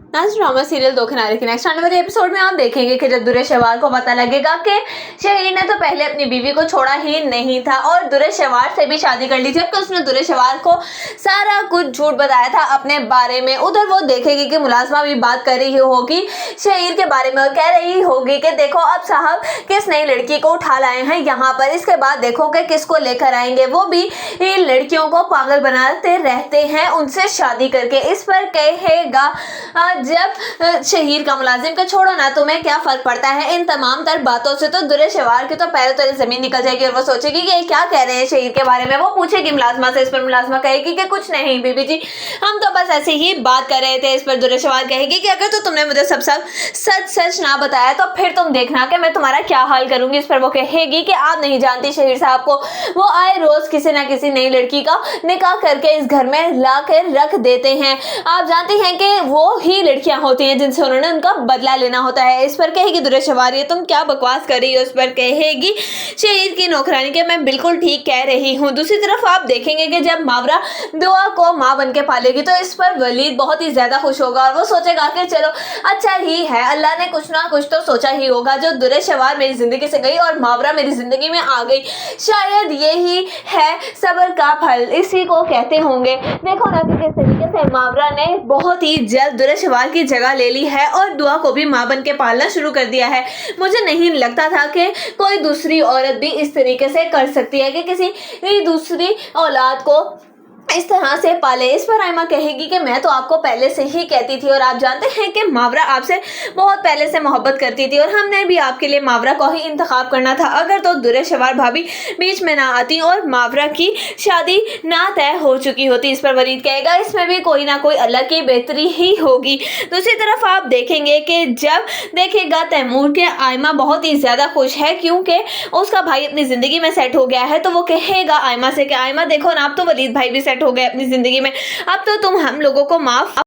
आज drama serial दो किनारे के नेक्स्ट आने वाले एपिसोड में आप देखेंगे कि जब दुर्य शेवार को पता लगेगा कि शहीर ने तो पहले अपनी बीवी को छोड़ा ही नहीं था और दुर्य शेवार से भी शादी कर ली थी, जबकि उसने दुर्य शेवार को सारा कुछ झूठ बताया था अपने बारे में। उधर वो देखेगी कि मुलाजमा भी बात कर रही होगी शहीर के बारे में और कह रही होगी कि देखो अब साहब किस नई लड़की को उठा लाए हैं यहाँ पर, इसके बाद देखो कि किसको लेकर आएंगे, वो भी लड़कियों को पागल बनाते रहते हैं उनसे शादी करके। इस पर कहेगा जब शहीर का मुलाजिम का छोड़ो ना, तुम्हें क्या फर्क पड़ता है इन तमाम तर बातों से। तो दुर्य शेवार की तो पैरों तले जमीन निकल जाएगी और वो सोचेगी कि ये क्या कह रहे हैं शहीर के बारे में। वो पूछेगी मुलाजमा से, इस पर मुलाजमा कहेगी कि कुछ नहीं बीबी जी, हम तो बस ऐसे ही बात कर रहे थे। इस पर दुर्य शेवार कहेगी कि अगर तो तुमने मुझे सब सच सच ना बताया तो फिर तुम देखना कि मैं तुम्हारा क्या हाल करूंगी। इस पर वो कहेगी कि आप नहीं जानती शहीर साहब को, वो आए रोज किसी ना किसी नई लड़की का निकाह करके इस घर में ला कर रख देते हैं। आप जानती हैं कि वो ही लड़कियां होती हैं जिनसे उन्होंने उनका बदला लेना होता है। इस पर कहेगी दुर्य शेवार ये तुम क्या बकवास कर रही हो। इस पर कहेगी शहीर की नौकरानी के मैं बिल्कुल ठीक कह रही हूँ। दूसरी तरफ आप देखेंगे कि जब मावरा दुआ को माँ बन के पालेगी तो इस पर वलीद बहुत ही ज्यादा खुश होगा और वो सोचेगा कि चलो अच्छा ही है, अल्लाह ने कुछ ना कुछ तो सोचा ही होगा। जो दुर्य शेवार मेरी जिंदगी से गई और मावरा मेरी जिंदगी में आ गई, शायद यही है सब्र का फल, इसी को कहते होंगे। देखो ना कि किस तरीके से मावरा ने बहुत ही जल्द दुर्य शेवार की जगह ले ली है और दुआ को भी माँ बन के पालना शुरू कर दिया है। मुझे नहीं लगता था कि कोई दूसरी औरत भी इस तरीके से कर सकती है कि किसी दूसरी औलाद को इस तरह से पाले। इस पर आयमा कहेगी कि मैं तो आपको पहले से ही कहती थी और आप जानते हैं कि मावरा आपसे बहुत पहले से मोहब्बत करती थी और हमने भी आपके लिए मावरा को ही इंतखाब करना था। अगर तो दुर्य शेवार भाभी बीच में ना आती और मावरा की शादी ना तय हो चुकी होती। इस पर वलीद कहेगा इसमें भी कोई ना कोई अल्लाह की बेहतरी ही होगी। दूसरी तरफ आप देखेंगे कि जब देखेगा तैमूर के आयमा बहुत ही ज़्यादा खुश है क्योंकि उसका भाई अपनी ज़िंदगी में सेट हो गया है। तो वो कहेगा आयमा से कि आयमा देखो ना, अब तो वलीद भाई भी हो गए अपनी जिंदगी में, अब तो तुम हम लोगों को माफ